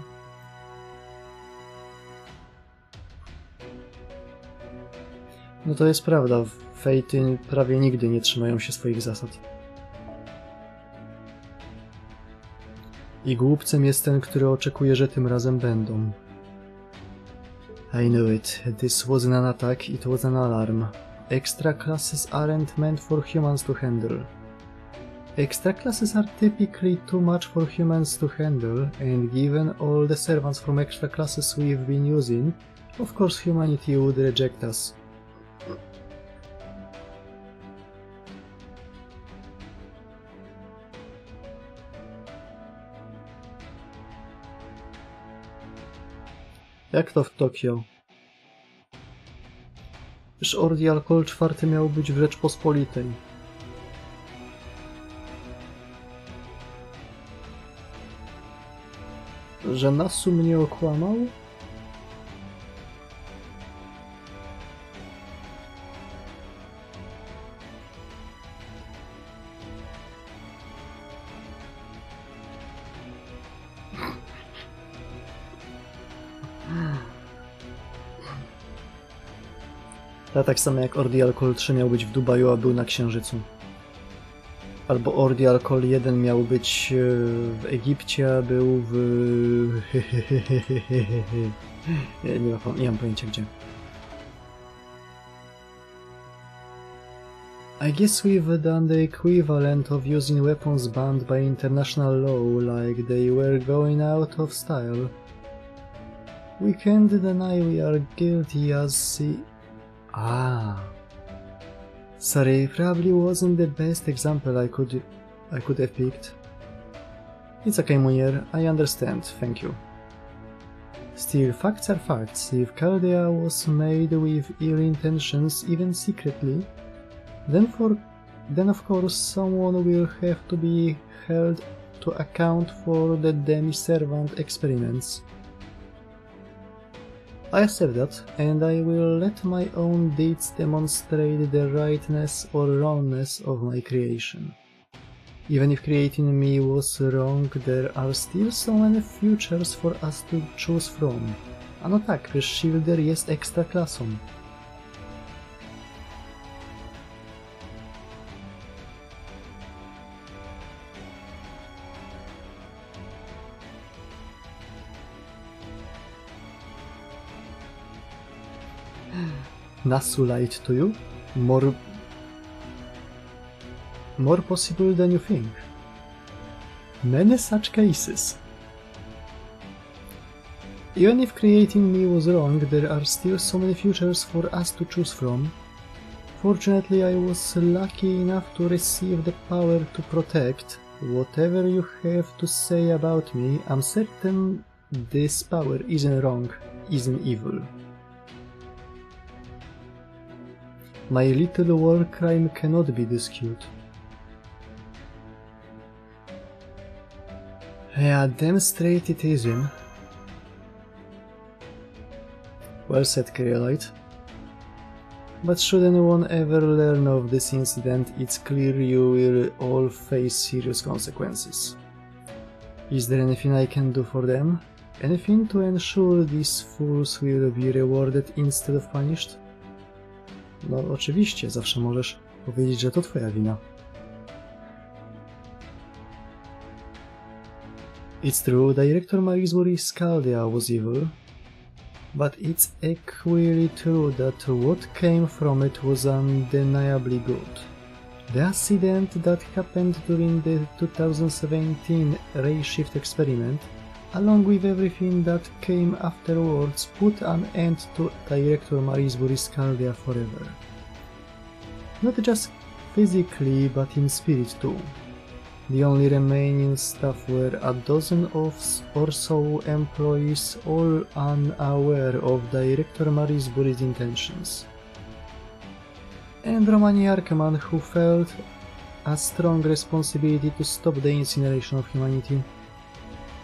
No to jest prawda, fejty prawie nigdy nie trzymają się swoich zasad. I głupcem jest ten, który oczekuje, że tym razem będą. I knew it. This wasn't an attack, it was an alarm. Extra classes aren't meant for humans to handle. Extra classes are typically too much for humans to handle, and given all the servants from extra classes we've been using, of course humanity would reject us. Jak to w Tokio? Już Ordeal Call 4 miał być w Rzeczpospolitej. Że Nasu mnie okłamał? Tak samo jak Ordeal Call 3 miał być w Dubaju, a był na Księżycu. Albo Ordeal Call 1 miał być w Egipcie, a był w... nie mam pojęcia gdzie. I guess we've done the equivalent of using weapons banned by international law, like they were going out of style. We can't deny we are guilty as sorry, probably wasn't the best example I could have picked. It's okay, Munir, I understand, thank you. Still, facts are facts. If Chaldea was made with ill intentions, even secretly, then of course someone will have to be held to account for the demi-servant experiments. I accept that, and I will let my own deeds demonstrate the rightness or wrongness of my creation. Even if creating me was wrong, there are still so many futures for us to choose from. A no tak, przecież Shielder jest ekstra klasą. Nasu lied to you? More possible than you think. Many such cases. Even if creating me was wrong, there are still so many futures for us to choose from. Fortunately, I was lucky enough to receive the power to protect. Whatever you have to say about me, I'm certain this power isn't wrong, isn't evil. My little war crime cannot be disputed. Yeah, damn straight it isn't. Well said, Kyrielite. But shouldn't one ever learn of this incident, it's clear you will all face serious consequences. Is there anything I can do for them? Anything to ensure these fools will be rewarded instead of punished? No oczywiście, zawsze możesz powiedzieć, że to twoja wina. It's true, Director Marcisław's Chaldea was evil, but it's equally true that what came from it was undeniably good. The accident that happened during the 2017 ray shift experiment, along with everything that came afterwards, put an end to Director Marcisław's Chaldea forever. Not just physically, but in spirit too. The only remaining staff were a dozen or so employees, all unaware of Director Marcisław's intentions. And Romani Arkeman, who felt a strong responsibility to stop the incineration of humanity.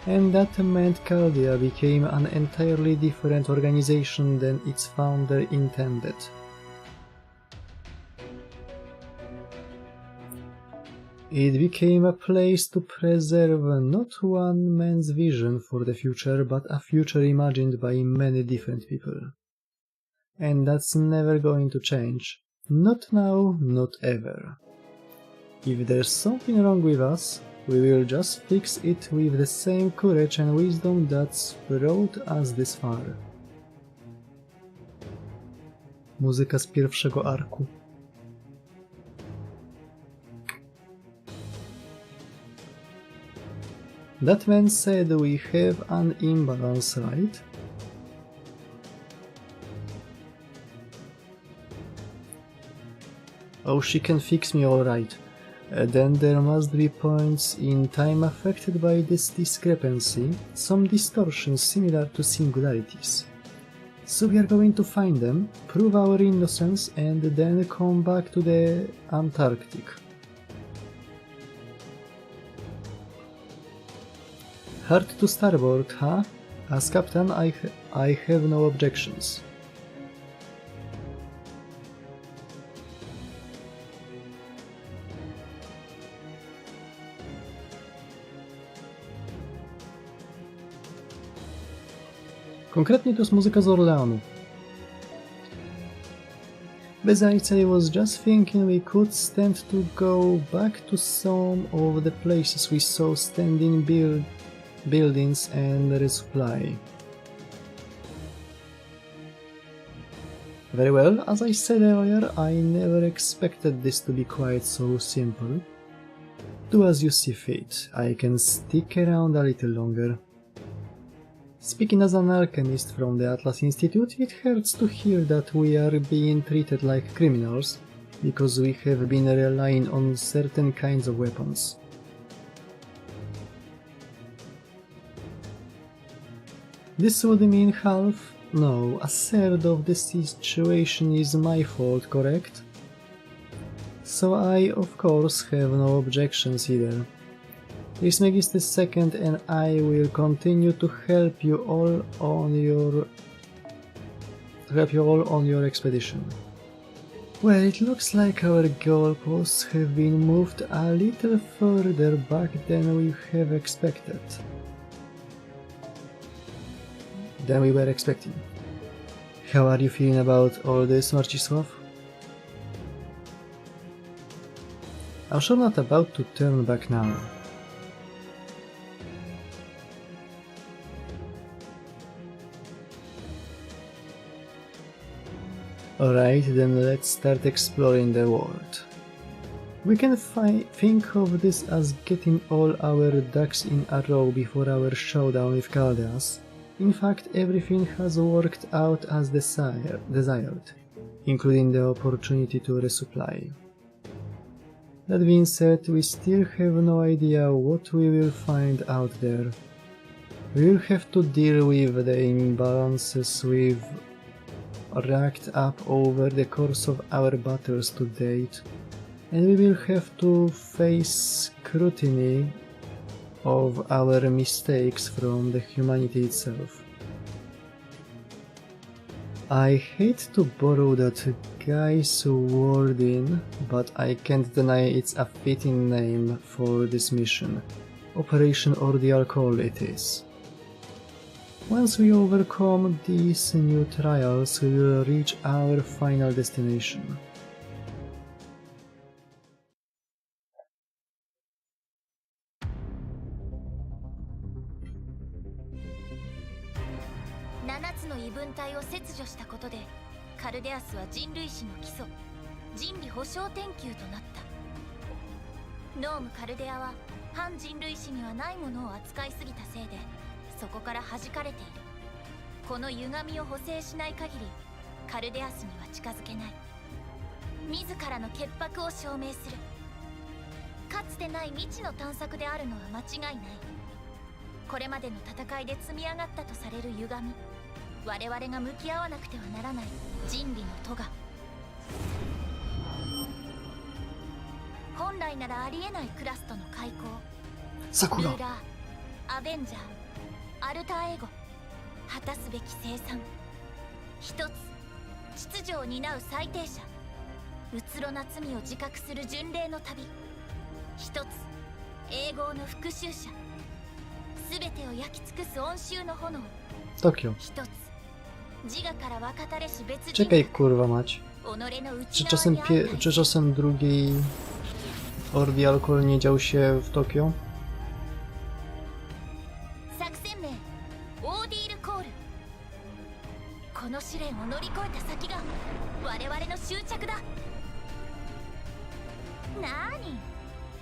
And that meant Chaldea became an entirely different organization than its founder intended. It became a place to preserve not one man's vision for the future, but a future imagined by many different people. And that's never going to change. Not now, not ever. If there's something wrong with us, we will just fix it with the same courage and wisdom that's brought us this far. Muzyka z pierwszego arku. That man said we have an imbalance, right? Oh, she can fix me alright. Then there must be points in time affected by this discrepancy, some distortions similar to singularities. So we are going to find them, prove our innocence, and then come back to the Antarctic. Hard to starboard, huh? As captain, I have no objections. Konkretnie to jest muzyka z Orleanu. Besides, I was just thinking we could stand to go back to some of the places we saw standing buildings and resupply. Very well, as I said earlier, I never expected this to be quite so simple. Do as you see fit, I can stick around a little longer. Speaking as an alchemist from the Atlas Institute, it hurts to hear that we are being treated like criminals because we have been relying on certain kinds of weapons. This would mean half, no, a third of the situation is my fault, correct? So I, of course, have no objections either. Trismegistus II and I will continue to help you all on your expedition. Well, it looks like our goalposts have been moved a little further back than we have expected. Than we were expecting. How are you feeling about all this, Marcisław? I'm sure not about to turn back now. Alright, then let's start exploring the world. We can think of this as getting all our ducks in a row before our showdown with Chaldeas. In fact, everything has worked out as desired, including the opportunity to resupply. That being said, we still have no idea what we will find out there. We will have to deal with the imbalances we've racked up over the course of our battles to date, and we will have to face scrutiny of our mistakes from the humanity itself. I hate to borrow that guy's wording, but I can't deny it's a fitting name for this mission. Operation Ordeal Call it is. Once we overcome these new trials, we will reach our final destination.カルデアスは人類史の基礎、人理保障研究となった。ノーム・カルデアは反人類史にはないものを扱いすぎたせいで、そこから弾かれている。この歪みを補正しない限り、カルデアスには近づけない。自らの潔白を証明する。かつてない未知の探索であるのは間違いない。これまでの戦いで積み上がったとされる歪み、我々が向き合わなくてはならない人理の咎。本本来ならありえないクラスとの開口。 Sakura. ルーラー、アベンジャー、アルターエゴ、果たすべき生産。一つ、秩序を担う裁定者。うつろな罪を自覚する巡礼の旅。一つ、永劫の復讐者。すべてを焼き尽くす温州の炎。 Tokio. 一つ、自我から分かたれし別人。 Czekaj, kurwa mać. 己の内 Czy 側に czy czasem drugi Ordeal Call nie dział się w Tokio? 作戦名オーディールコール。この試練を乗り越えた先が我々の終着だ。なーに、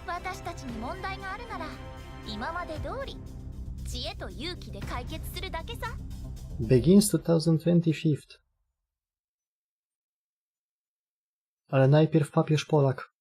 私たちに問題があるなら今まで通り知恵と勇気で解決するだけさ。 Begins 2025. Ale najpierw papież Polak.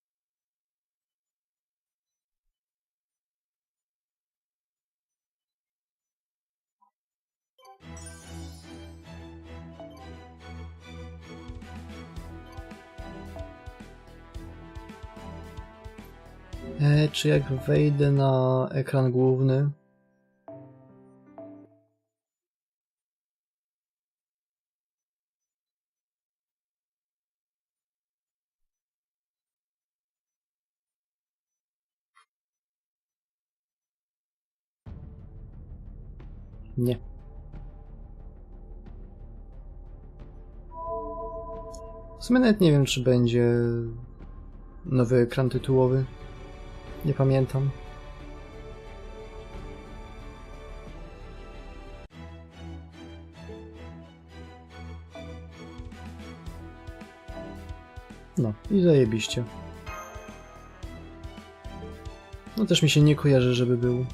Czy jak wejdę na ekran główny? Nie. W sumie nawet nie wiem, czy będzie nowy ekran tytułowy. Nie pamiętam. No i zajebiście. No też mi się nie kojarzy, żeby był.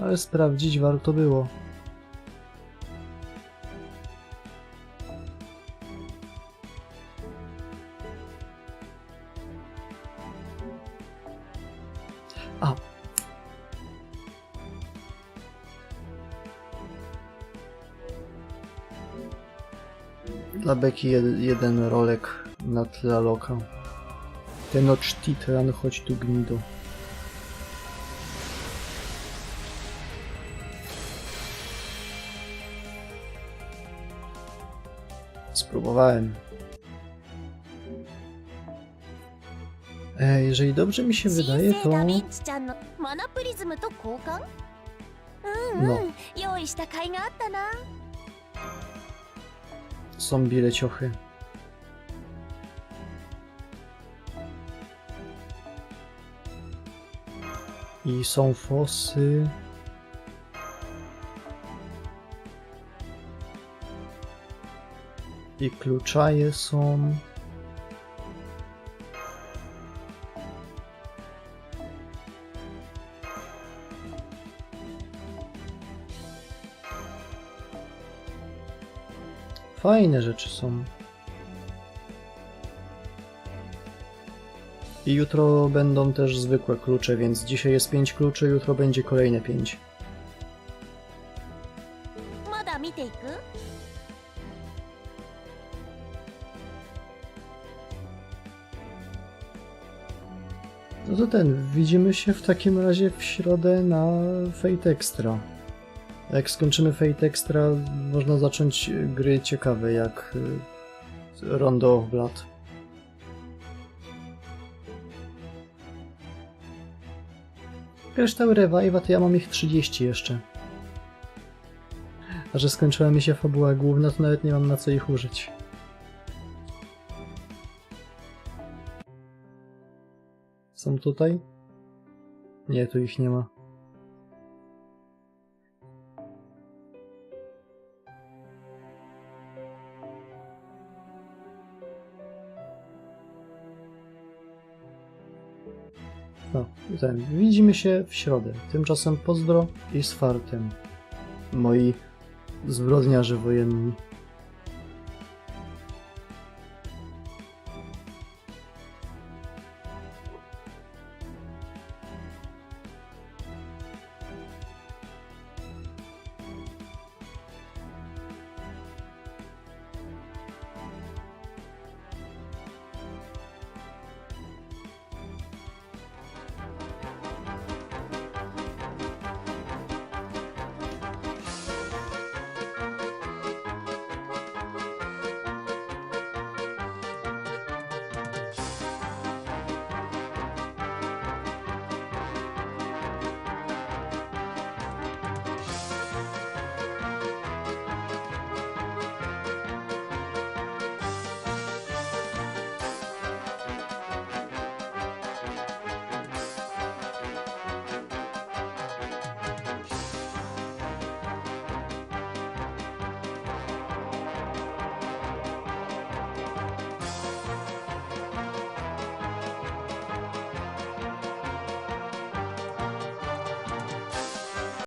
Ale sprawdzić warto było. A. Dla Beki jeden rolek na tle Loka. Ten ocztitran, chodź tu gnido. Spróbowałem. Jeżeli dobrze mi się wydaje, to... No. Są bileciochy. I są fosy. I kluczaje są. Fajne rzeczy są. I jutro będą też zwykłe klucze, więc dzisiaj jest 5 kluczy, jutro będzie kolejne 5. No to widzimy się w takim razie w środę na Fate Extra. Jak skończymy Fate Extra, można zacząć gry ciekawe, jak Rondo of Blood. Kryształ Revive'a to ja mam ich 30 jeszcze. A że skończyła mi się fabuła główna, to nawet nie mam na co ich użyć. Są tutaj? Nie, tu ich nie ma. No, widzimy się w środę. Tymczasem pozdro i z fartem. Moi zbrodniarze wojenni.